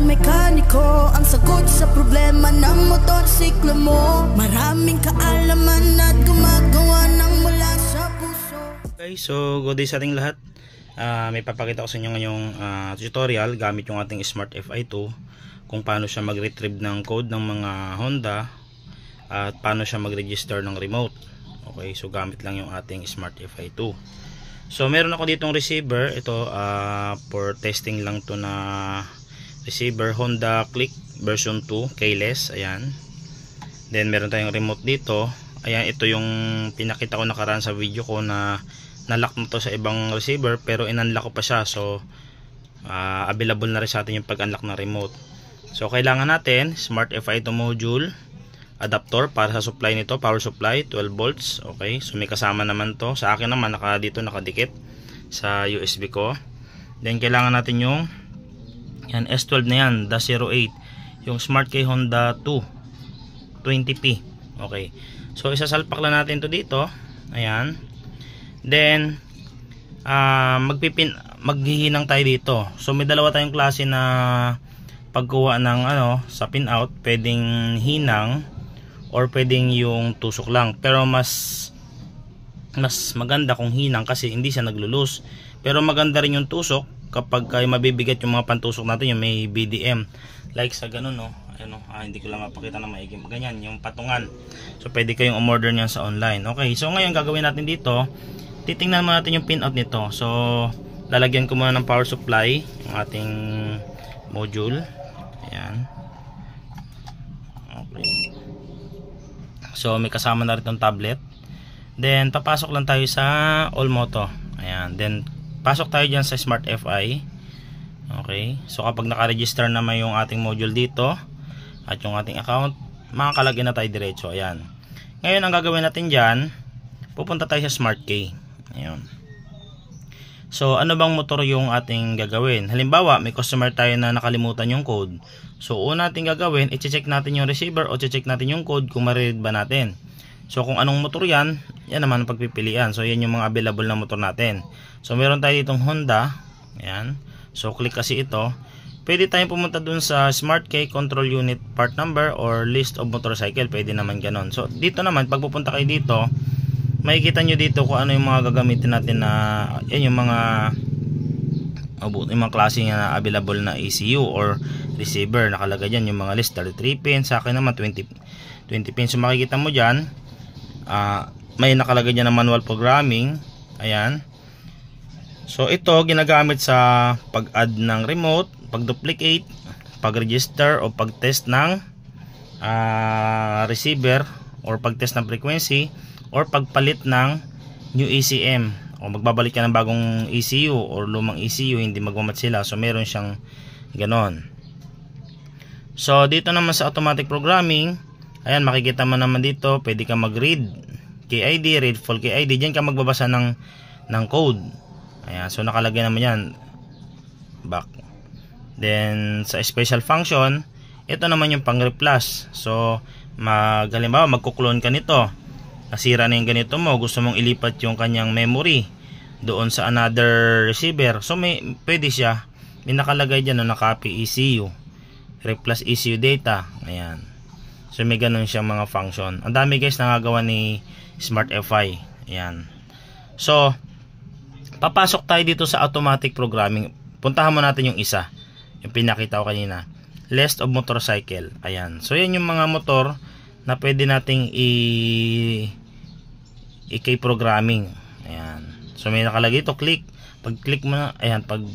mekaniko ang sagot sa problema ng motorsiklo mo. Maraming kaalaman at gumagawa ng mula sa puso. Okay, so good day sa ating lahat. May papakita ko sa inyo ngayong tutorial gamit yung ating Smart FI2 kung paano siya mag-retrieve ng code ng mga Honda at paano siya mag-register ng remote. Okay, so gamit lang yung ating Smart FI2. So meron ako ditong receiver. Ito for testing lang to na receiver, Honda Click version 2 keyless. Ayan. Then meron tayong remote dito. Ayan, ito yung pinakita ko nakaraan sa video ko na nalock na to sa ibang receiver pero in-unlock ko pa siya. So available na rin sa atin yung pag-unlock na remote. So kailangan natin Smart FI2 module, adapter para sa supply nito, power supply 12 volts. Okay, so may kasama naman to. Sa akin naman dito nakadikit sa USB ko. Then kailangan natin yung yan S12 na yan, -08, yung Smart Key Honda 2 20p. Okay, so isasalpak lang natin to dito. Ayan. Then maghihinang tayo dito. So may dalawa tayong klase na pagkuha ng sa pinout, pwedeng hinang or pwedeng yung tusok lang, pero mas maganda kung hinang kasi hindi siya naglulus. Pero maganda rin yung tusok kapag mabibigat yung mga pantusok natin, yung may BDM like sa ganun, no? Ayun, hindi ko lang mapakita na maigim, ganyan yung patungan. So pwede kayong umorder niyan sa online. Okay, so ngayon gagawin natin dito, titingnan muna natin yung pinout nito. So lalagyan ko muna ng power supply yung ating module. Ayan. Okay. So may kasama na rin itong tablet. Then papasok lang tayo sa Allmoto. Ayan. Then pasok tayo dyan sa Smart FI. Okay. So kapag nakaregister naman yung ating module dito at yung ating account, makakalagay na tayo diretso. Ayan. Ngayon ang gagawin natin dyan, pupunta tayo sa Smart Key. Ayan. So ano bang motor yung ating gagawin? Halimbawa may customer tayo na nakalimutan yung code. So una natin gagawin, i-check natin yung receiver o i-check natin yung code kung ma-read ba natin. So kung anong motor yan, yan naman ang pagpipilian. So yan yung mga available na motor natin. So meron tayo ditong Honda. Ayan. So click kasi ito. Pwede tayong pumunta dun sa Smart Key Control Unit Part Number or List of Motorcycle. Pwede naman ganon. So dito naman, pag pupunta kayo dito, makikita nyo dito kung ano yung mga gagamitin natin na yan yung mga klase na available na ECU or receiver. Nakalagay dyan yung mga list, 33 pins, sa akin naman 20 pins. So makikita mo dyan, may nakalagay dyan na manual programming. Ayan. So ito ginagamit sa pag-add ng remote, pag-duplicate, pag-register o pag-test ng receiver or pag-test ng frequency or pagpalit ng new ECM o magbabalik ka ng bagong ECU or lumang ECU, hindi magmamatch sila. So meron siyang ganon. So dito naman sa automatic programming, ayan, makikita mo naman dito, pwede ka mag-read KID, read full KID. Diyan ka magbabasa ng code. Ayan, so nakalagay naman yan back. Then sa special function, ito naman yung pang replace. So halimbawa magkuklone ka nito, nasira na yung ganito mo, gusto mong ilipat yung kanyang memory doon sa another receiver. So pwede siya, may nakalagay dyan na copy ECU, replace ECU data. Ayan. So may ganun siyang mga function. Ang dami guys nagagawa ni Smart FI. Ayan. So papasok tayo dito sa automatic programming. Puntahan mo natin yung isa, yung pinakita ko kanina, list of motorcycle. Ayan. So yan yung mga motor na pwede nating i-key programming. Ayan. So may nakalagay ito, click. Pag click mo na, ayan, pag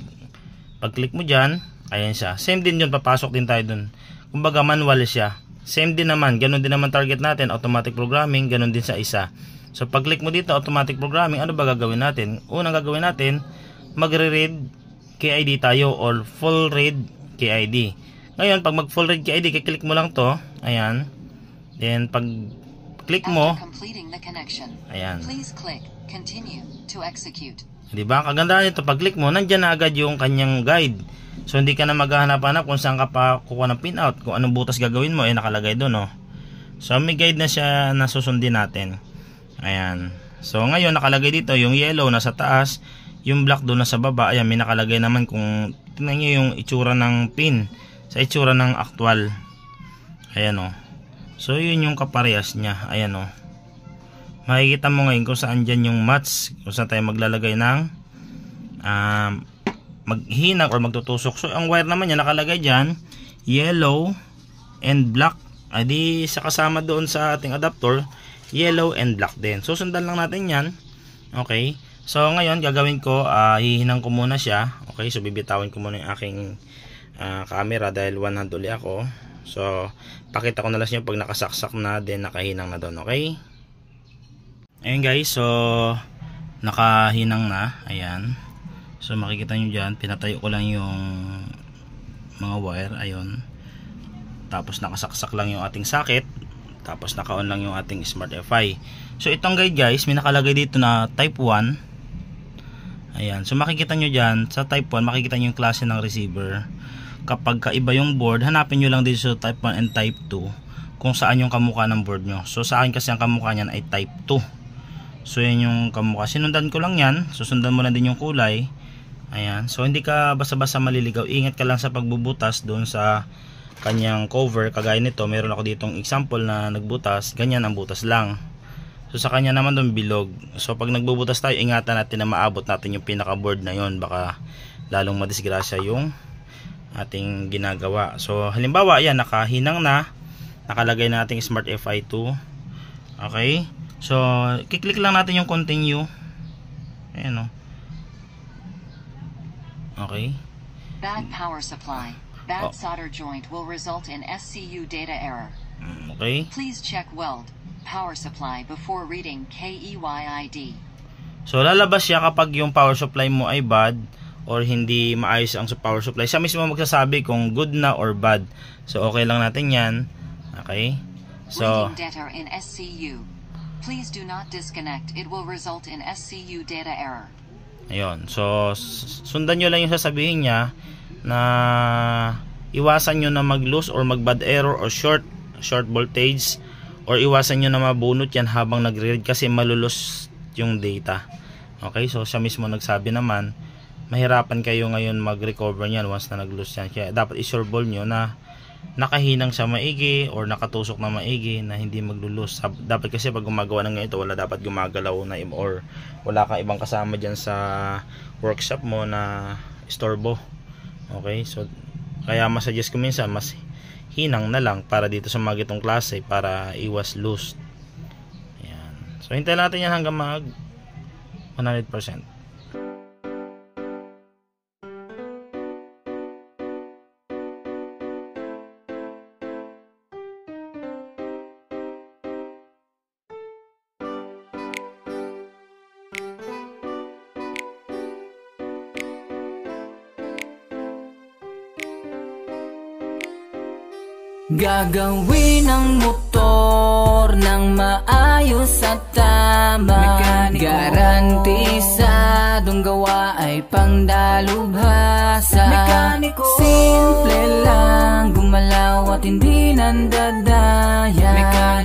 click mo dyan, ayan siya. Same din yun, papasok din tayo dun. Kumbaga manual siya. Same din naman, ganun din naman target natin, automatic programming, ganun din sa isa. So pag click mo dito, automatic programming, ano ba gagawin natin? Unang gagawin natin, magre-read KID tayo or full read KID. Ngayon, pag mag full read KID, kiklik mo lang to. Ayan. Then pag click mo, ayan. Please click continue to execute. Diba? Kagandahan nito, pag click mo, nandyan na agad yung kanyang guide. So hindi ka na maghahanap-hanap kung saan ka pa kukuha ng pinout, kung anong butas gagawin mo, nakalagay doon, no? So may guide na siya na susundin natin. Ayan. So ngayon nakalagay dito yung yellow nasa taas, yung black doon nasa baba. Ayan, may nakalagay naman kung tingnan niyo yung itsura ng pin sa itsura ng actual. Ayan o. So yun yung kaparehas niya. Ayan o. Makikita mo ngayon kung saan dyan yung match, kung saan tayo maglalagay ng maghinang or magtutusok. So ang wire naman niya nakalagay dyan, yellow and black. Adi sa kasama doon sa ating adapter, yellow and black din. So sundan lang natin yan. Okay. So ngayon gagawin ko, hihinang ko muna siya. Okay. So bibitawin ko muna yung aking camera dahil one hand uli ako. So pakita ko na lang siya pag nakasaksak na, then nakahinang na doon. Okay. Ayun guys, so nakahinang na. Ayan. So makikita nyo dyan, pinatayo ko lang yung mga wire. Ayun. Tapos nakasaksak lang yung ating socket. Tapos naka-on lang yung ating Smart FI. So itong guide guys, may nakalagay dito na type 1. Ayan. So makikita nyo dyan, sa type 1 makikita nyo yung klase ng receiver. Kapag kaiba yung board, hanapin nyo lang dito sa type 1 and type 2 kung saan yung kamukha ng board nyo. So sa akin kasi ang kamukha nyan ay type 2. So yan yung kamukha. Sinundan ko lang yan. Susundan mo lang din yung kulay. Ayan. So hindi ka basta-basta maliligaw. Ingat ka lang sa pagbubutas doon sa kanyang cover. Kagaya nito, meron ako ditong example na nagbutas. Ganyan ang butas lang. So sa kanya naman doon bilog. So pag nagbubutas tayo, ingatan natin na maabot natin yung pinaka-board na yon. Baka lalong madisgrasya yung ating ginagawa. So halimbawa, yan, nakahinang na. Nakalagay na ating Smart FI 2. Okay. So kiklik lang natin yung continue. Ayan o. Okay. Bad power supply. Bad solder joint will result in SCU data error. Okay. Please check weld power supply before reading KEYID. So lalabas siya kapag yung power supply mo ay bad or hindi maayos ang power supply. Siya mismo magsasabi kung good na or bad. So okay lang natin yan. Okay. So reading data in SCU. Please do not disconnect. It will result in SCU data error. Ayun. So sundan nyo lang yung sasabihin niya na iwasan nyo na mag-loose or mag-bad error or short voltage, or iwasan nyo na mabunot yan habang nagre-read kasi malulus yung data. Okay, so siya mismo nagsabi naman mahirapan kayo ngayon mag-recover nyan once na nag-loose yan. Kaya dapat isolve nyo na nakahinang sa maigi or nakatusok na maigi na hindi maglulus. Dapat kasi pag gumagawa ng ganito, wala dapat gumagalaw na or wala kang ibang kasama dyan sa workshop mo na istorbo. Okay, so kaya masuggest ko minsan mas hinang na lang para dito sa mga gitong klase para iwas loose. Ayan. So hintayin natin yan hanggang mag 100%. Gagawin ang motor ng maayos at tama. Garantisadong gawa ay pangdalubhasa. Simple lang gumalaw at hindi nandadaya.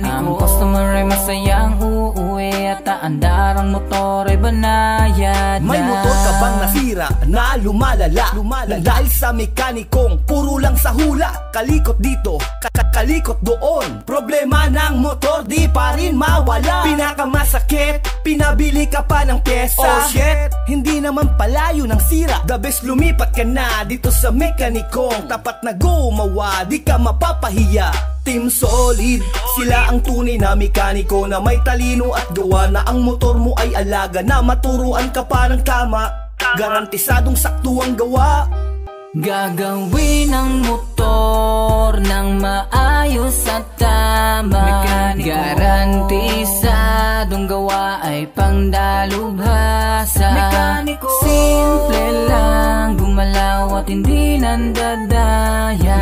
Ang customer ay masayang uuwi at aandar ang motor ay banayad. May motor ka bang nasira na lumalala? Dahil sa mekanikong puro lang sa hula. Kalikot dito, kalikot doon. Problema ng motor di pa rin mawala. Pinakamasakit, pinabili ka pa ng pyesa. Oh shit, hindi naman pala yun ang sira. The best lumipat ka na dito sa mekanikong tapat na gumawa, di ka mapapahiya. Team Solid, sila ang tunay na mekaniko na may talino at gawa na ang motor mo ay alaga na maturuan ka pa ng tama. Garantisadong sakto ang gawa. Gagawin ang motor ng maayos at tama. Garantisadong gawa ay pangdalubhasa. Simple lang gumalaw at hindi nandadaya.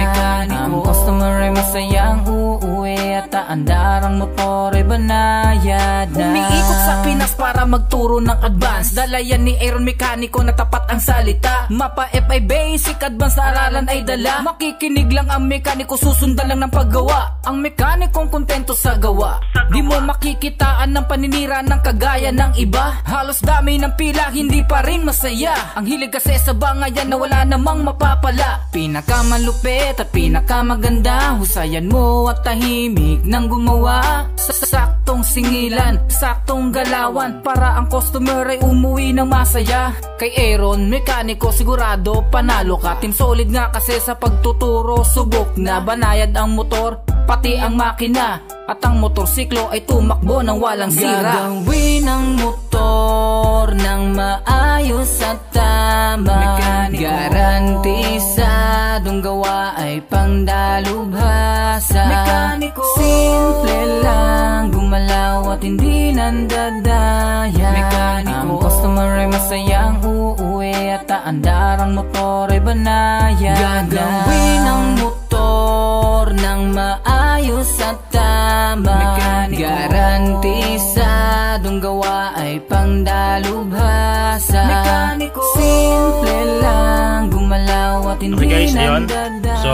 Ang customer ay masayang uuwi at at andarang motor ay banayad na. Umiikot sa Pinas para magturo ng advance. Dalayan ni Aaron Mekaniko na tapat ang salita. Mapa FI basic, advance na aralan ay dala. Makikinig lang ang mekaniko, susundan lang ng paggawa. Ang mekanikong kontento sa gawa. Di mo makikitaan ng paninira ng kagaya ng iba. Halos dami ng pila, hindi pa rin masaya. Ang hilig kasi sa bangayan na wala namang mapapala. Pinakamalupit at pinakamaganda, husayan mo at tahimik nang gumawa. Saktong singilan, saktong galawan, para ang customer ay umuwi ng masaya. Kay Aaron Mekaniko sigurado panalo ka. Team solid nga kasi sa pagtuturo, subok na banayad ang motor, pati ang makina. At ang motorsiklo ay tumakbo ng walang sira. Gagawin ang motor ng maayos at tama. Mekaniko. Garantisadong gawa ay pangdalubhasa. Mekaniko. Simple lang gumalaw at hindi nandadaya. Mekaniko. Ang customer ay masayang uuwi at aandarang motor ay banayad. Gagawin ang motor ng maayos at tama. Mekaniko. Garantisadong gawa ay pangdalubhasa. Mekaniko. Simple lang gumalaw at hindi Okay guys, ayun. nandadaya. So,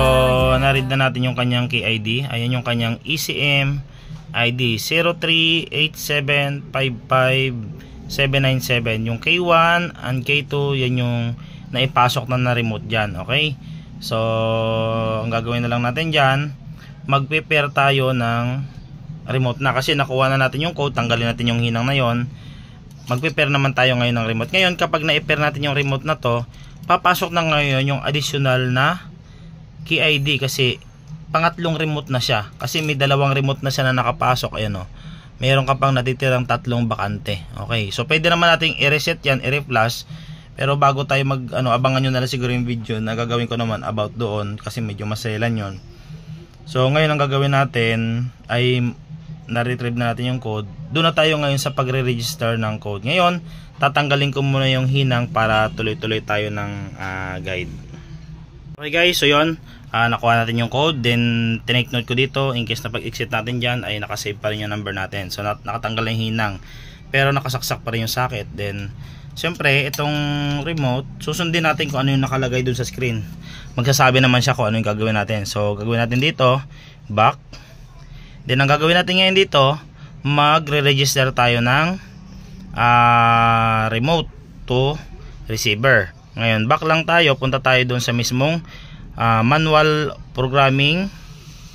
naread na natin yung kanyang KID. Ayan yung kanyang ECM ID 038755797. Yung K1 and K2, yan yung naipasok na remote dyan. Okay? So, ang gagawin na lang natin dyan, mag-prepare tayo ng remote na. Kasi nakuha na natin yung code, tanggalin natin yung hinang na yon. Mag-prepare naman tayo ngayon ng remote. Ngayon, kapag na-prepare natin yung remote na to, papasok na ngayon yung additional na KID kasi pangatlong remote na siya. Kasi may dalawang remote na siya na nakapasok. Ayan o. Meron ka pang natitirang tatlong bakante. Okay. So, pwede naman nating i-reset yan, i-reflash. Pero bago tayo abangan nyo na lang siguro yung video na gagawin ko naman about doon. Kasi medyo maselan yon. So, ngayon ang gagawin natin ay na-retrieve na natin yung code. Doon na tayo ngayon sa pagre-register ng code. Ngayon, tatanggalin ko muna yung hinang para tuloy-tuloy tayo ng guide. Okay guys, so yun, nakuha natin yung code, then tinake note ko dito in case na pag-exit natin dyan ay nakasave pa rin yung number natin. So nakatanggal yung hinang, pero nakasaksak pa rin yung socket. Then syempre itong remote, susundin natin kung ano yung nakalagay dun sa screen. Magsasabi naman siya kung ano yung gagawin natin. So gagawin natin dito, back. Then ang gagawin natin ngayon dito, magre-register tayo ng remote to receiver. Ngayon, back lang tayo, punta tayo doon sa mismong manual programming.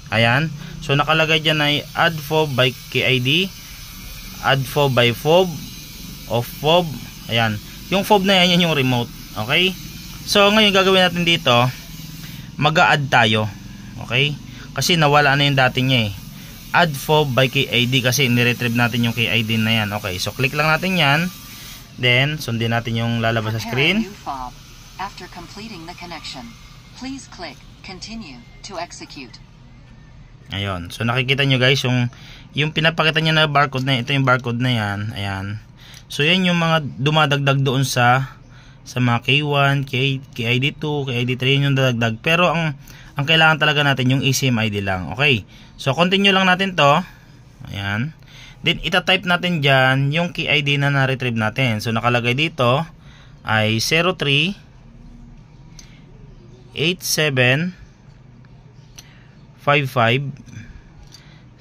Ayan. So nakalagay dyan ay add fob by KID, add fob by fob, off fob. Ayan. Yung fob na yan, yan yung remote. Okay? So ngayon gagawin natin dito, mag-a-add tayo. Okay? Kasi nawala na yung dati niya eh. Add fob by KID kasi niretrieve natin yung KID na yan. Okay, so click lang natin yan. Then, sundin natin yung lalabas sa screen. After completing the connection, please click continue to execute. Ayun. So nakikita nyo guys yung pinapakita niya na barcode na ito, yung barcode na yan. Ayan. So yan yung mga dumadagdag doon sa mga K1, KID2, KID3, yun yung dadagdag. Pero ang kailangan talaga natin yung ECM ID lang. Okay. So continue lang natin to. Ayan. Then ita-type natin dyan yung KID na na-retrieve natin. So nakalagay dito ay 03 87 55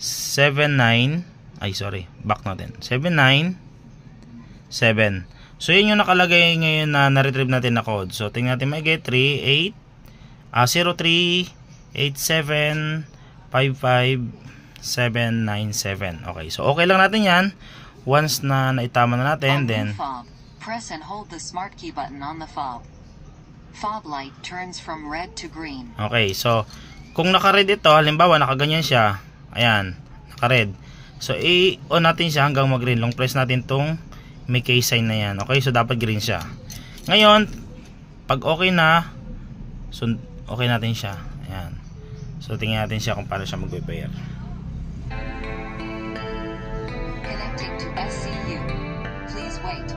79 ay sorry, back natin. 797. So yun yung nakalagay ngayon na na-retrieve natin na code. So tingnan natin maigi 03 87 55 797. Okay, so okay lang natin yan. Once na naitama na natin, then fob, press and hold the smart key button on the fob. Fob light turns from red to green. okay, so kung naka-red ito, halimbawa nakaganyan siya, ayan, naka-red. So i-on natin siya hanggang mag-green. Long press natin tong may K sign na yan. Okay, so dapat green siya. Ngayon, pag okay na, so okay natin siya. Ayan. So tingnan natin siya kung paano siya mag-prepare. Connecting to SCU. Please wait.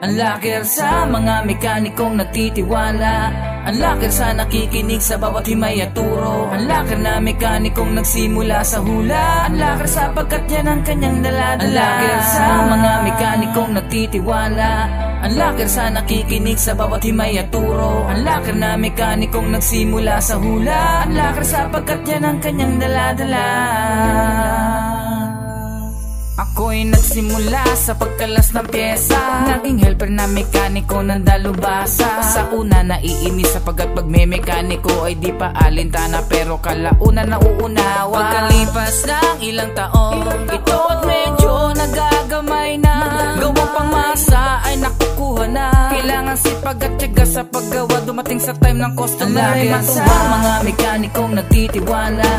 Ang laker sa mga mekanikong nagtitiwala, Ang lakir sa nakikinig sa bawat himay at turo. Ang lakir na mekanikong nagsimula sa hula. Ang lakir sapagkat yan ang kanyang daladala. Ang lakir sa mga mekanikong nagtitiwala. Ang lakir sa nakikinig sa bawat himay at turo. Ang lakir na mekanikong nagsimula sa hula. Ang lakir sapagkat yan ang kanyang daladala. Ako'y nagsimula sa pagkalas ng pyesa. Naging helper na mekaniko ng dalubhasa. Sa una naiinis sapagkat pag may mekaniko ay di pa alintana, pero kalauna na uunawa. Pagkalipas ng ilang taon, ito at medyo nagagamay na. Gawang pangmasa ay nakukuha na. Kailangan sipag at tiyaga sa paggawa. Dumating sa time ng customer ay matuwang mga mekanikong nagtitiwala.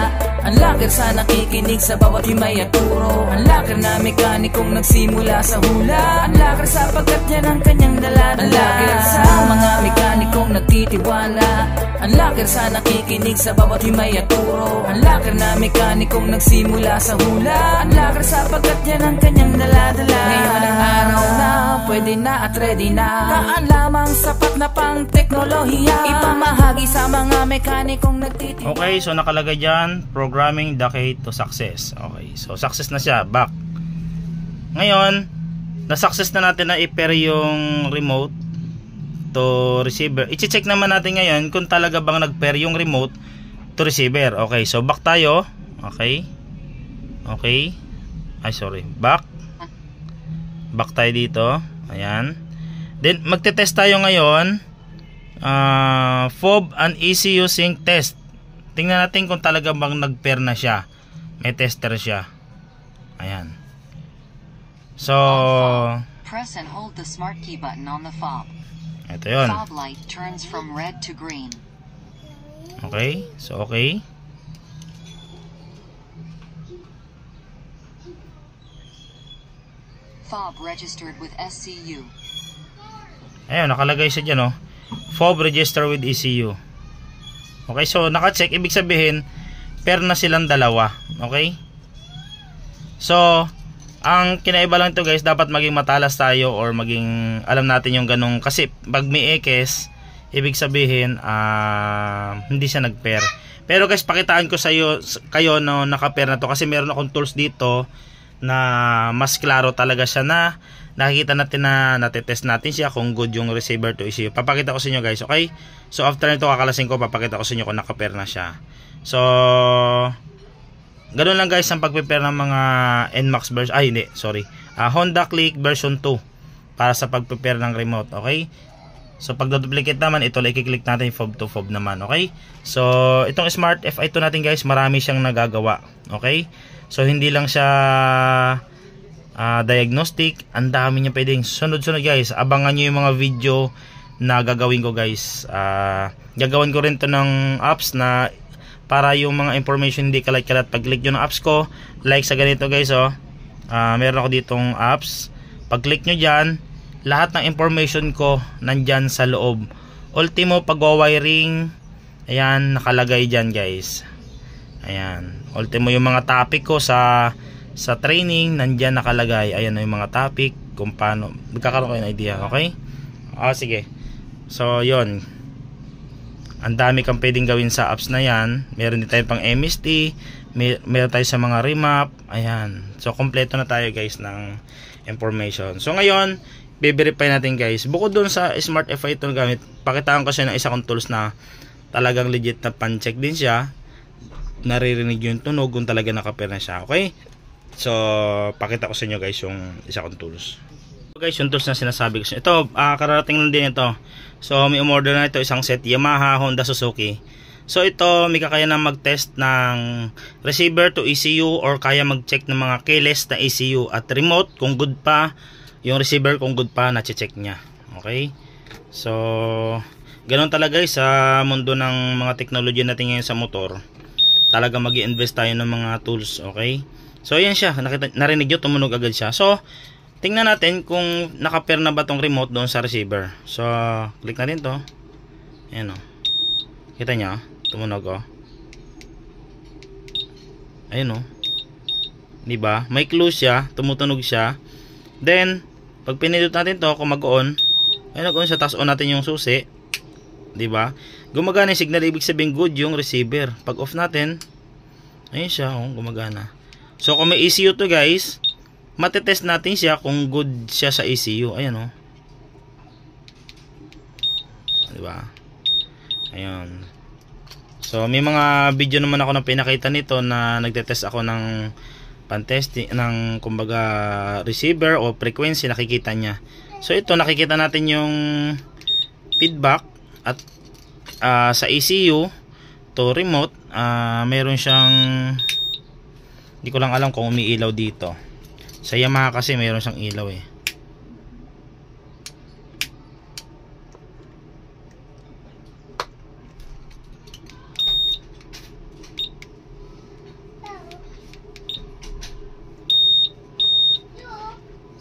Ang lakir sa nakikinig sa bawat himay at turo. Ang lakir na mekanikong nagsimula sa hula. Ang lakir sapagkat yan ang kanyang daladala. Ang lakir sa mga mekanikong nagtitiwala. Ang lakir sa nakikinig sa bawat himay at turo. Ang lakir na mekanikong nagsimula sa hula. Ang lakir sapagkat yan ang kanyang daladala. Ngayon ang araw na pwede na at ready na. Kaalamang sapat na pang teknolohiya. Ipamahagi sa mga mekanikong nagtitiwala. Okay, so nakalagay dyan, programming the key to success. Okay, so success na siya, back. Ngayon, na-success na natin na i-pair yung remote to receiver. I-check naman natin ngayon kung talaga bang nag-pair yung remote to receiver. Okay, so back tayo. Okay. Okay. Ay, sorry. Back. Back tayo dito. Ayan. Then, magte-test tayo ngayon. FOB and ECU sync test. Tingnan natin kung talaga bang nag-pair na siya. May tester siya. Ayan. So, press and hold the smart key button on the fob. Ito yun. Fob light turns from red to green. Okay. So, okay. Fob registered with SCU. Ayun, nakalagay siya dyan, oh. FOB register with ECU. Okay, so naka-check. Ibig sabihin, pair na silang dalawa. Okay? So, ang kinaiba lang ito guys, dapat maging matalas tayo or maging alam natin yung ganong, kasi pag may ekes, ibig sabihin hindi siya nag-pair. Pero guys, pakitaan ko sa iyo kayo no naka-pair na to, kasi meron akong tools dito na mas klaro talaga siya, na nakikita natin na natetest natin siya kung good yung receiver to ECU. Papakita ko sa inyo guys, okay? So after nito kakalasin ko, papakita ko sa inyo kung naka-pair na siya. So ganun lang guys ang pag-prepare ng mga NMAX version, ay hindi, sorry, Honda Click version 2 para sa pag-prepare ng remote. Okay, so pag duplicate naman ito, i-click natin fob to fob naman. Okay, so itong Smart FI2 natin guys, marami siyang nagagawa. Okay, so hindi lang siya diagnostic, ang dami niya pwedeng sunod-sunod guys. Abangan nyo yung mga video na gagawin ko guys. Gagawin ko rin to ng apps na para yung mga information hindi kalat-kalat. Pag click nyo ng apps ko, like sa ganito guys, oh, meron ako ditong apps. Pag click nyo dyan, lahat ng information ko nandyan sa loob. Ultimo pag-wiring, ayan, nakalagay dyan guys. Ayan, ultimo yung mga topic ko sa training, nandyan nakalagay. Ayan yung mga topic, kung paano, magkakaroon kayo ng idea. Okay? Sige. So yun, ang dami kang pwedeng gawin sa apps na yan. Meron din tayo pang MST, meron tayo sa mga remap. Ayan, so kompleto na tayo guys ng information. So ngayon, be-verify natin guys. Bukod dun sa Smart FI2 na gamit, pakitaan ko siya ng isa kong tools na talagang legit na pan-check din siya. Naririnig yung tunog kung talaga naka-pair na siya. Okay, so pakita ko sa inyo guys yung isa kong tools. So guys, yung tools na sinasabi ko sa inyo, ito, kararating lang din ito. So may umorder na ito, isang set, Yamaha, Honda, Suzuki. So ito, may kakaya na mag-test ng receiver to ECU, or kaya mag-check ng mga keyless na ECU at remote kung good pa, yung receiver kung good pa, na-check niya. Okay, so ganoon talaga guys sa mundo ng mga technology natin ngayon sa motor. Talaga mag-i-invest tayo ng mga tools. Okay, so ayan siya, narinig nyo, tumunog agad siya. So tingnan natin kung naka-pair na ba tong remote doon sa receiver. So click natin to. Ayan o, kita nyo, tumunog o. Ayan o, diba, may clue siya, tumutunog siya. Then pag pinindot natin to, kung mag-on, ay nag-on siya, tapos on natin yung susi. 'di ba? Gumagana yung signal, ibig sabihin good yung receiver. Pag off natin, ayun siya, gumagana. So kung may ECU to guys, matetest natin siya kung good siya sa ECU. Ayan 'Di ba? Ayun. So may mga video naman ako na pinakita nito na nagte-test ako ng pan-testing ng kumbaga receiver o frequency, nakikita niya. So ito nakikita natin yung feedback at sa ECU to remote, meron siyang, hindi ko lang alam kung umiilaw dito. Sa Yamaha kasi meron siyang ilaw eh.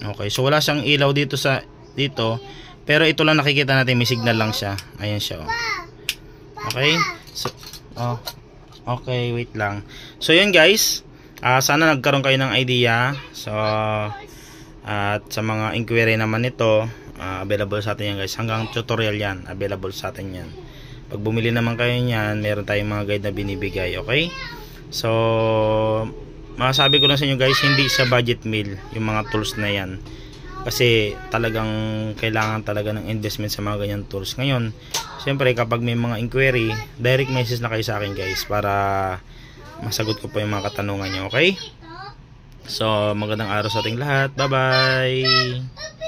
Okay, so wala siyang ilaw dito pero ito lang nakikita natin, may signal lang siya. Ayan siya. Okay? So okay, wait lang. So yun guys, sana nagkaroon kayo ng idea. So at sa mga inquiry naman nito, available sa atin yan guys. Hanggang tutorial yan, available sa atin yan. Pag bumili naman kayo niyan, meron tayong mga guide na binibigay. Okay? So masasabi ko lang sa inyo guys, hindi sa budget meal yung mga tools na yan, kasi talagang kailangan talaga ng investment sa mga ganyan tools. Ngayon syempre kapag may mga inquiry, direct message na kayo sa akin guys para masagot ko po yung mga katanungan nyo. Okay, so magandang araw sa ating lahat, bye bye.